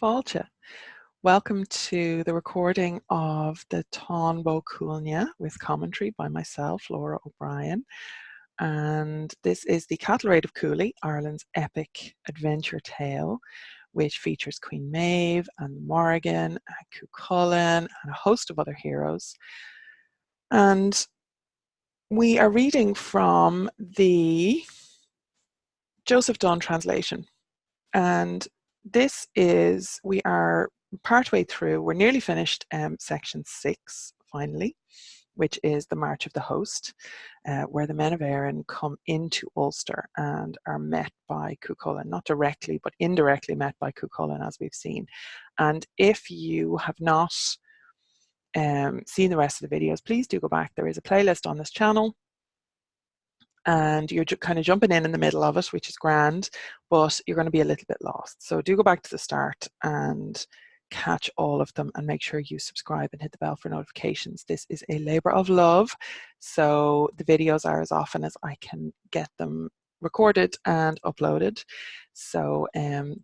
Fáilte. Welcome to the recording of the Táin Cúailgne with commentary by myself, Lora O'Brien. And this is the Cattle Raid of Cúailgne, Ireland's epic adventure tale, which features Queen Maeve and Morrigan and Cúailgne and a host of other heroes. And we are reading from the Joseph Dunn translation. And this is, we are partway through, we're nearly finished section 6, finally, which is the March of the Host, where the men of Éireann come into Ulster and are met by Cúailgne, not directly, but indirectly met by Cúailgne, as we've seen. And if you have not seen the rest of the videos, please do go back. There is a playlist on this channel, and you're kind of jumping in the middle of it, which is grand, but you're going to be a little bit lost. So do go back to the start and catch all of them, and make sure you subscribe and hit the bell for notifications. This is a labor of love, so the videos are as often as I can get them recorded and uploaded. So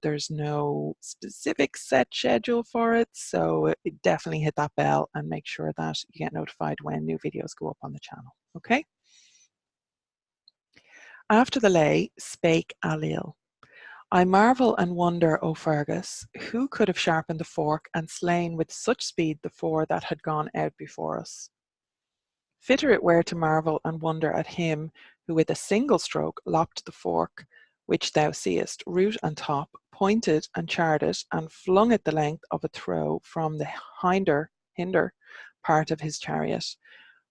there's no specific set schedule for it, so definitely hit that bell and make sure that you get notified when new videos go up on the channel. Okay? After the lay, spake Ailill. I marvel and wonder, O Fergus, who could have sharpened the fork and slain with such speed the four that had gone out before us? Fitter it were to marvel and wonder at him who with a single stroke lopped the fork, which thou seest, root and top, pointed and charred it, and flung it the length of a throw from the hinder part of his chariot,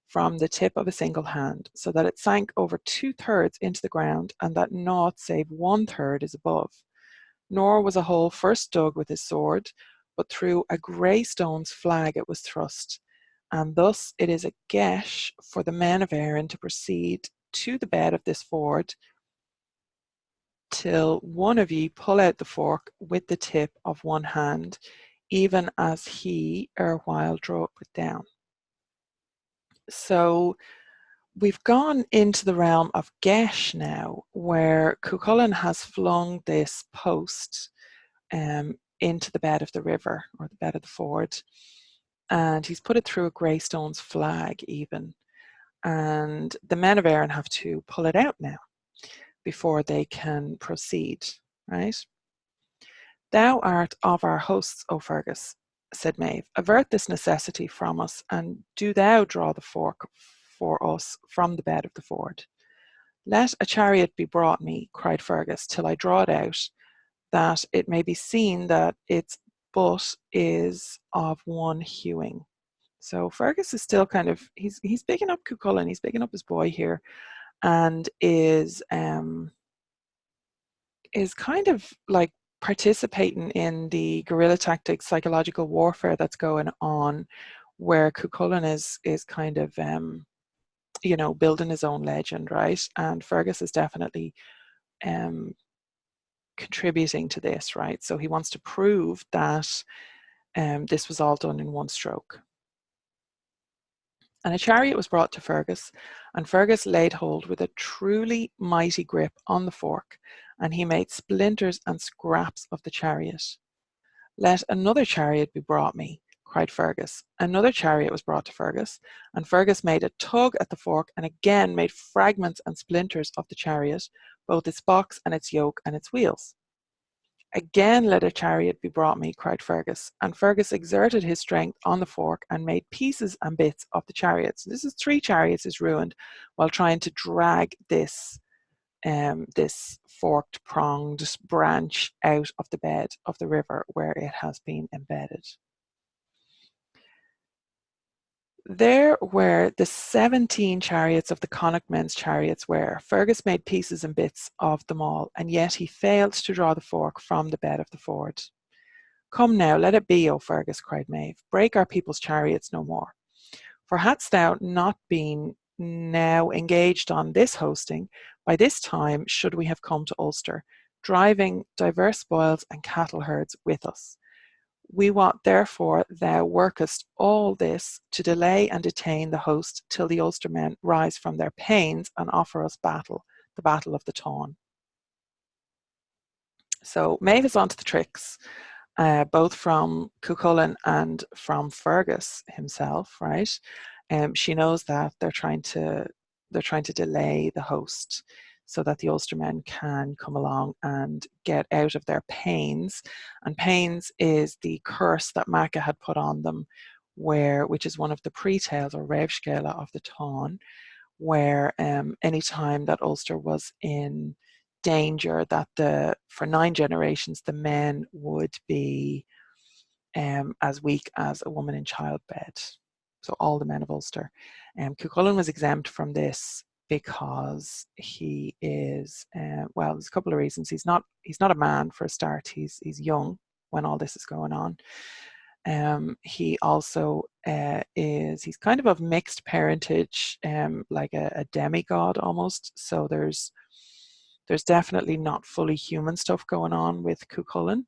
from the tip of a single hand, so that it sank over 2/3 into the ground, and that naught save 1/3 is above. Nor was a hole first dug with his sword, but through a grey stone's flag it was thrust, and thus it is a gesh for the men of Éireann to proceed to the bed of this ford, till one of ye pull out the fork with the tip of one hand, even as he erewhile drove it down. So we've gone into the realm of Gesh now, where Cúailgne has flung this post into the bed of the river, or the bed of the ford, and he's put it through a grey stone's flag even. And the men of Éireann have to pull it out now before they can proceed, right? Thou art of our hosts, O Fergus, said Maeve. Avert this necessity from us, and do thou draw the fork for us from the bed of the ford. Let a chariot be brought me, cried Fergus, till I draw it out, that it may be seen that its butt is of one hewing. So Fergus is still kind of, he's bigging up Cúailgne, he's bigging up his boy here, and is kind of like participating in the guerrilla tactics, psychological warfare that's going on, where Cúailgne is kind of you know, building his own legend, right? And Fergus is definitely contributing to this, right? So he wants to prove that this was all done in one stroke. And a chariot was brought to Fergus, and Fergus laid hold with a truly mighty grip on the fork, and he made splinters and scraps of the chariot. Let another chariot be brought me, cried Fergus. Another chariot was brought to Fergus, and Fergus made a tug at the fork, and again made fragments and splinters of the chariot, both its box and its yoke and its wheels. Again let a chariot be brought me, cried Fergus, and Fergus exerted his strength on the fork and made pieces and bits of the chariots. This is 3 chariots is ruined while trying to drag this forked, pronged branch out of the bed of the river where it has been embedded. There were the 17 chariots of the Connacht men's chariots where Fergus made pieces and bits of them all, and yet he failed to draw the fork from the bed of the ford. Come now, let it be, O Fergus, cried Maeve. Break our people's chariots no more. For hadst thou not been now engaged on this hosting, by this time should we have come to Ulster, driving diverse spoils and cattle herds with us. We wot therefore thou workest all this to delay and detain the host till the Ulster men rise from their pains and offer us battle, the battle of the Táin. So Maeve is onto the tricks, both from Cuchulainn and from Fergus himself, right? She knows that they're trying to delay the host so that the Ulstermen can come along and get out of their pains. And pains is the curse that Macha had put on them, which is one of the pre-tales or Revscéla of the Táin, where any time that Ulster was in danger, that for 9 generations the men would be as weak as a woman in childbed. So all the men of Ulster. Cuchulainn was exempt from this because he is well, there's a couple of reasons. He's not a man for a start. He's young when all this is going on. He also he's kind of mixed parentage, like a demigod almost. So there's definitely not fully human stuff going on with Cuchulainn.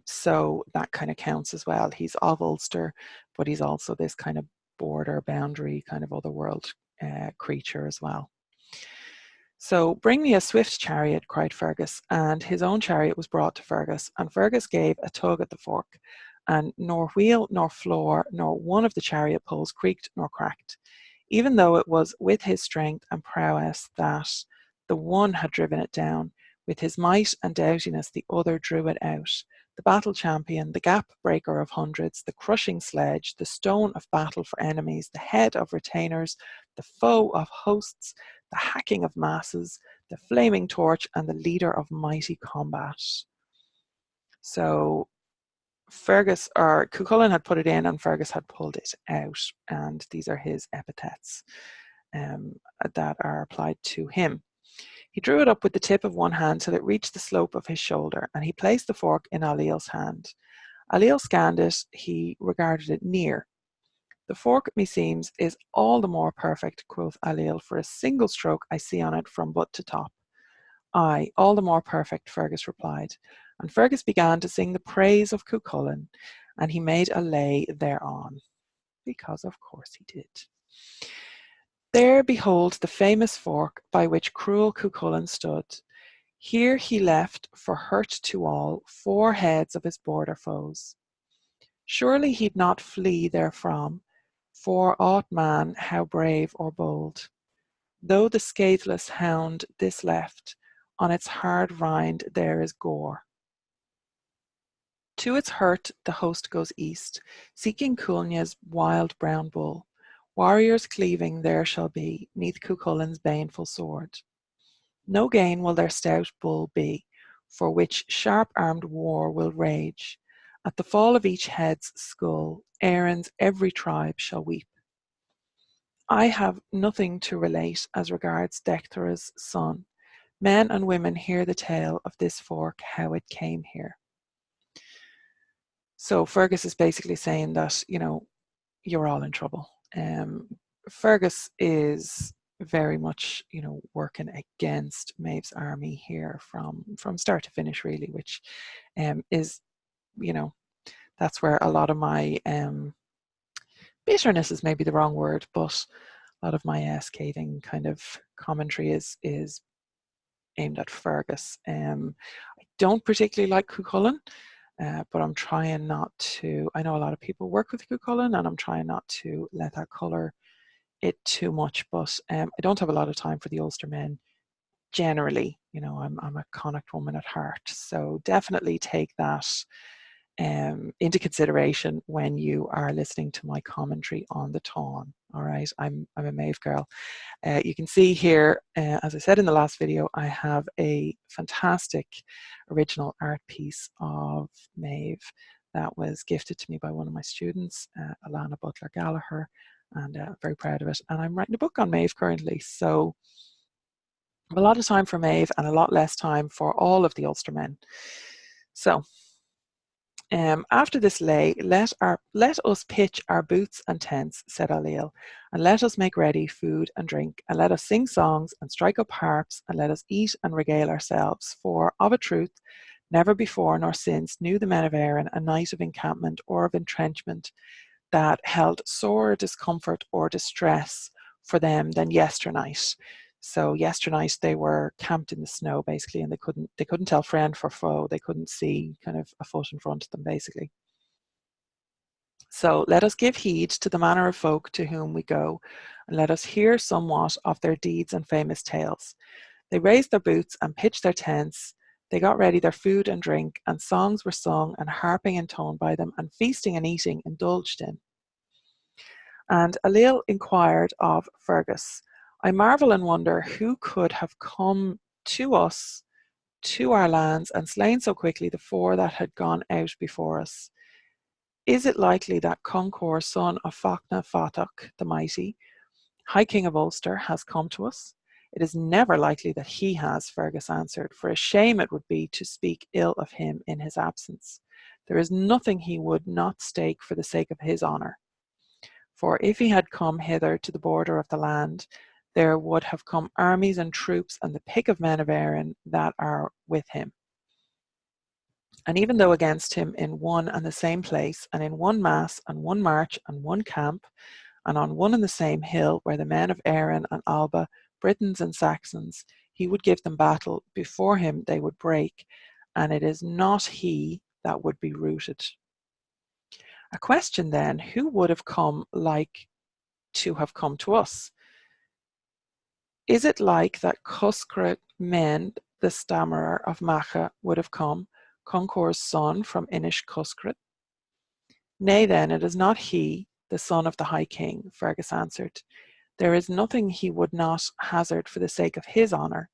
So that kind of counts as well. He's of Ulster, but he's also this kind of border boundary kind of otherworld creature as well. So bring me a swift chariot, cried Fergus, and his own chariot was brought to Fergus, and Fergus gave a tug at the fork, and nor wheel nor floor nor one of the chariot poles creaked nor cracked, even though it was with his strength and prowess that the one had driven it down. With his might and doughtiness the other drew it out. The battle champion, the gap breaker of hundreds, the crushing sledge, the stone of battle for enemies, the head of retainers, the foe of hosts, the hacking of masses, the flaming torch, and the leader of mighty combat. So Cuchulainn had put it in and Fergus had pulled it out, and these are his epithets that are applied to him. He drew it up with the tip of one hand till it reached the slope of his shoulder, and he placed the fork in Ailill's hand. Ailill scanned it, he regarded it near. The fork, meseems, is all the more perfect, quoth Ailill, for a single stroke I see on it from butt to top. Aye, all the more perfect, Fergus replied, and Fergus began to sing the praise of Cuchulainn, and he made a lay thereon, because of course he did. There behold the famous fork by which cruel Cuchulainn stood. Here he left, for hurt to all, 4 heads of his border foes. Surely he'd not flee therefrom, for aught man, how brave or bold. Though the scatheless hound this left, on its hard rind there is gore. To its hurt the host goes east, seeking Cúailgne's wild brown bull. Warriors cleaving there shall be, neath Cuchulainn's baneful sword. No gain will their stout bull be, for which sharp-armed war will rage. At the fall of each head's skull, Erin's every tribe shall weep. I have nothing to relate as regards Dectera's son. Men and women hear the tale of this fork, how it came here. So Fergus is basically saying that, you're all in trouble. Fergus is very much, working against Maeve's army here from start to finish, really, which is, that's where a lot of my bitterness is maybe the wrong word, but a lot of my scathing kind of commentary is aimed at Fergus. I don't particularly like Cuchulainn, but I'm trying not to. I know a lot of people work with Cuchulainn, and I'm trying not to let that colour it too much. But I don't have a lot of time for the Ulster men generally. I'm a Connacht woman at heart, so definitely take that into consideration when you are listening to my commentary on the Táin. All right, I'm a Maeve girl. You can see here, as I said in the last video, I have a fantastic original art piece of Maeve that was gifted to me by one of my students, Alana Butler Gallagher, and I'm very proud of it. And I'm writing a book on Maeve currently, so I have a lot of time for Maeve and a lot less time for all of the Ulster men. So after this lay, let us pitch our booths and tents, said Ailill, and let us make ready food and drink, and let us sing songs and strike up harps, and let us eat and regale ourselves. For of a truth, never before nor since knew the men of Erin a night of encampment or of entrenchment that held sore discomfort or distress for them than yesternight. So yesternight they were camped in the snow basically, and they couldn't tell friend for foe. They couldn't see kind of a foot in front of them basically. So let us give heed to the manner of folk to whom we go, and let us hear somewhat of their deeds and famous tales. They raised their boots and pitched their tents. They got ready their food and drink, and songs were sung and harping intoned by them, and feasting and eating indulged in. And Ailill inquired of Fergus, I marvel and wonder who could have come to us, to our lands, and slain so quickly the four that had gone out before us. Is it likely that Concord, son of Fachna Fatach the Mighty, High King of Ulster, has come to us? It is never likely that he has, Fergus answered, for a shame it would be to speak ill of him in his absence. There is nothing he would not stake for the sake of his honour. For if he had come hither to the border of the land, there would have come armies and troops and the pick of men of Erin that are with him. And even though against him in one and the same place, and in one mass, and one march, and one camp, and on one and the same hill, where the men of Erin and Alba, Britons and Saxons, he would give them battle, before him they would break, and it is not he that would be routed. A question then, who would have come like to have come to us? Is it like that Cuscra men, the stammerer of Macha, would have come, Concor's son from Inish Cuscra? Nay then, it is not he, the son of the High King, Fergus answered. There is nothing he would not hazard for the sake of his honour.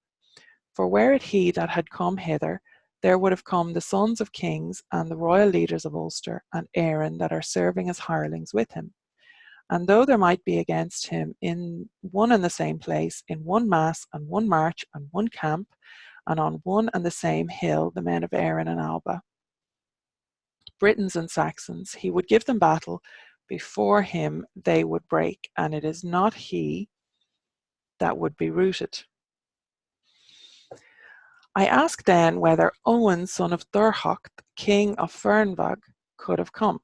For were it he that had come hither, there would have come the sons of kings and the royal leaders of Ulster and Erin that are serving as hirelings with him. And though there might be against him in one and the same place, in one mass and one march and one camp, and on one and the same hill, the men of Erin and Alba, Britons and Saxons, he would give them battle, before him they would break, and it is not he that would be routed. I ask then whether Owen, son of Durhocht, king of Fernvag, could have come.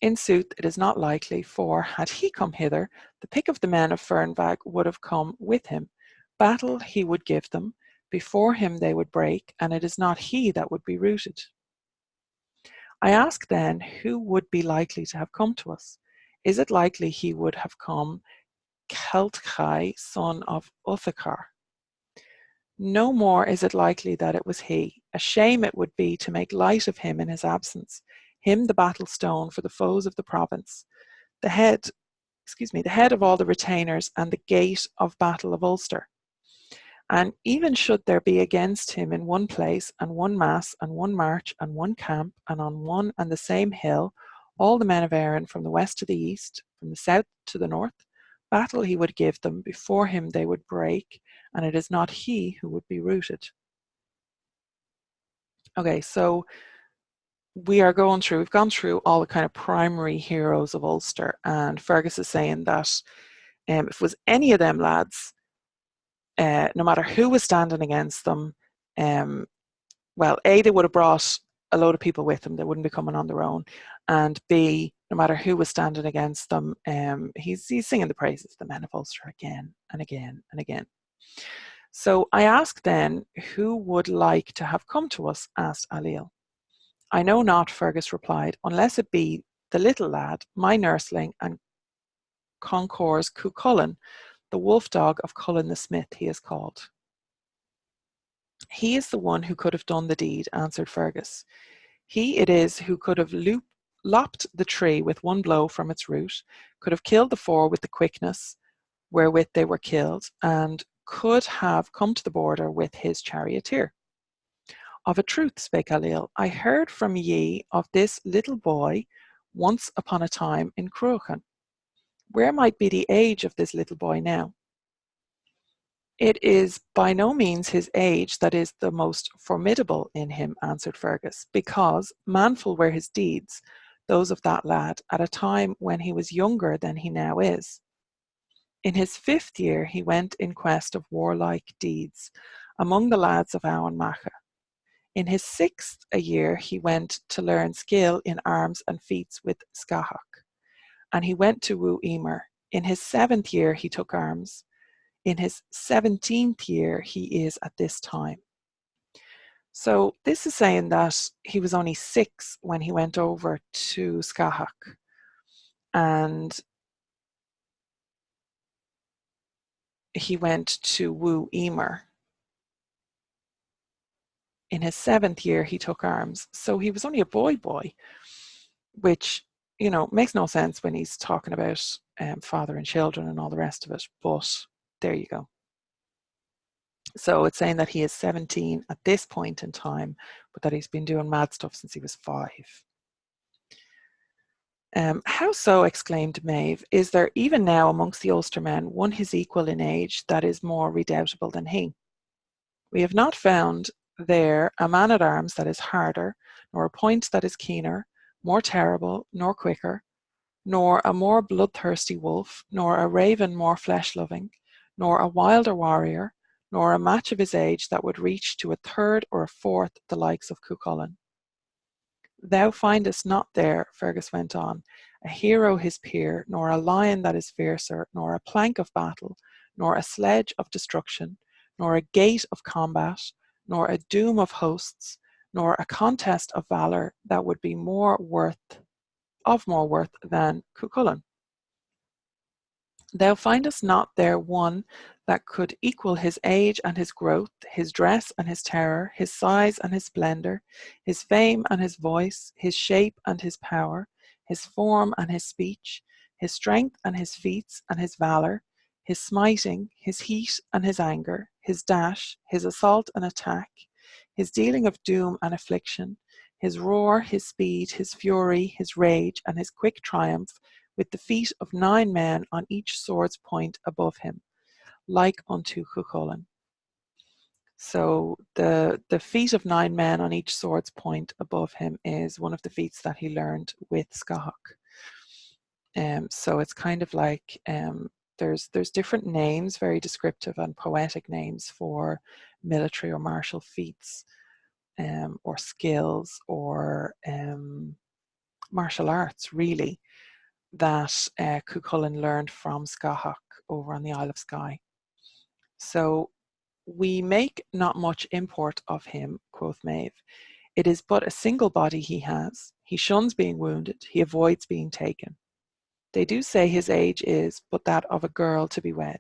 In sooth, it is not likely, for had he come hither, the pick of the men of Fernvag would have come with him. Battle he would give them, before him they would break, and it is not he that would be routed. I ask then, who would be likely to have come to us? Is it likely he would have come, Celtchai, son of Uthakar? No more is it likely that it was he. A shame it would be to make light of him in his absence, him the battle stone for the foes of the province, the head of all the retainers and the gate of battle of Ulster. And even should there be against him in one place and one mass and one march and one camp and on one and the same hill, all the men of Erin from the west to the east, from the south to the north, battle he would give them, before him they would break, and it is not he who would be routed. Okay, so we've gone through all the kind of primary heroes of Ulster, and Fergus is saying that if it was any of them lads, no matter who was standing against them, well, A, they would have brought a load of people with them. They wouldn't be coming on their own. And B, no matter who was standing against them, he's singing the praises of the men of Ulster again and again and again. So I asked then, who would like to have come to us, asked Ailill. I know not, Fergus replied, unless it be the little lad, my nursling, and Concor's Cuchulainn, the wolf dog of Cullen the smith, he is called. He is the one who could have done the deed, answered Fergus. He it is who could have lopped the tree with one blow from its root, could have killed the four with the quickness wherewith they were killed, and could have come to the border with his charioteer. Of a truth, spake Ailill, I heard from ye of this little boy once upon a time in Cúailgne. Where might be the age of this little boy now? It is by no means his age that is the most formidable in him, answered Fergus, because manful were his deeds, those of that lad, at a time when he was younger than he now is. In his 5th year he went in quest of warlike deeds among the lads of Owen Macha. In his 6th year he went to learn skill in arms and feats with Scahach, and he went to woo Emer. In his 7th year he took arms. In his 17th year, he is at this time. So this is saying that he was only 6 when he went over to Skahak, and he went to woo Emer. In his 7th year, he took arms. So he was only a boy, which, you know, makes no sense when he's talking about father and children and all the rest of it. But there you go. So it's saying that he is 17 at this point in time, but that he's been doing mad stuff since he was 5. How so, exclaimed Maeve, is there even now amongst the Ulstermen one his equal in age that is more redoubtable than he? We have not found there a man-at-arms that is harder, nor a point that is keener, more terrible, nor quicker, nor a more bloodthirsty wolf, nor a raven more flesh-loving, nor a wilder warrior, nor a match of his age that would reach to a third or a fourth the likes of Cuchulainn. Thou findest not there, Fergus went on, a hero his peer, nor a lion that is fiercer, nor a plank of battle, nor a sledge of destruction, nor a gate of combat, nor a doom of hosts, nor a contest of valour that would be more worth than Cuchulainn. Thou findest not there one that could equal his age and his growth, his dress and his terror, his size and his splendour, his fame and his voice, his shape and his power, his form and his speech, his strength and his feats and his valour, his smiting, his heat and his anger, his dash, his assault and attack, his dealing of doom and affliction, his roar, his speed, his fury, his rage, and his quick triumph, with the feet of 9 men on each sword's point above him, like unto Cuchulainn. So the feet of 9 men on each sword's point above him is one of the feats that he learned with Skahak. So it's kind of like there's different names, very descriptive and poetic names for military or martial feats, or skills, or martial arts, really, that Cuchulainn learned from Skahak over on the Isle of Skye. So we make not much import of him, quoth Maeve. It is but a single body he has. He shuns being wounded, he avoids being taken. They do say his age is but that of a girl to be wed.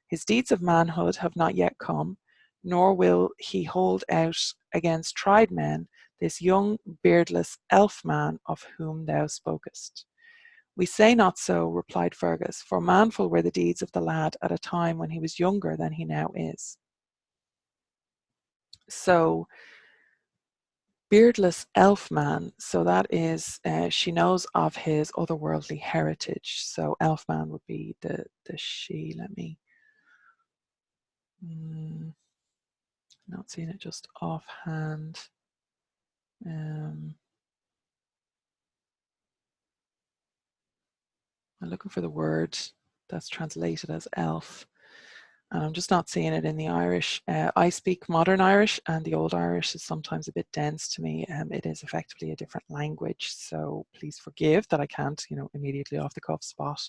His deeds of manhood have not yet come, nor will he hold out against tried men, this young beardless elf man of whom thou spokest. We say not so, replied Fergus, for manful were the deeds of the lad at a time when he was younger than he now is. So, beardless elf man, so that is, she knows of his otherworldly heritage. So elf man would be the she. Let me, not seeing it just offhand. I'm looking for the word that's translated as elf, and I'm just not seeing it in the Irish. I speak modern Irish, and the old Irish is sometimes a bit dense to me. It is effectively a different language, so please forgive that I can't, immediately off the cuff spot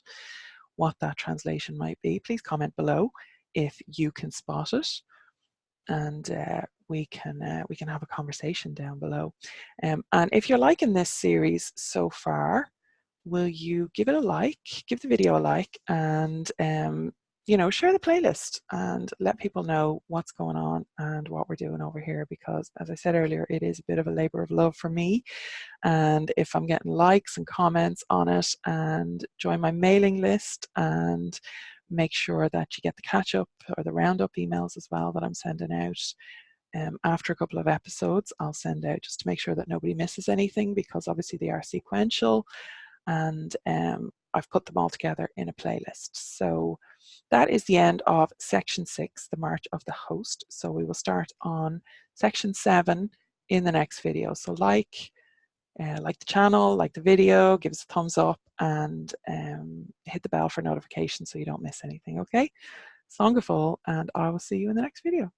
what that translation might be. Please comment below if you can spot it, and we can have a conversation down below. And if you're liking this series so far, will you give it a like, give the video a like, and share the playlist and let people know what's going on and what we're doing over here, because as I said earlier, it is a bit of a labor of love for me. And if I'm getting likes and comments on it, and join my mailing list and make sure that you get the catch up or the roundup emails as well that I'm sending out. After a couple of episodes, I'll send out just to make sure that nobody misses anything, because obviously they are sequential, and I've put them all together in a playlist. So that is the end of section 6, the March of the Host. So we will start on section 7 in the next video. So like the channel, like the video, give us a thumbs up, and hit the bell for notifications so you don't miss anything, okay? Song of all, and I will see you in the next video.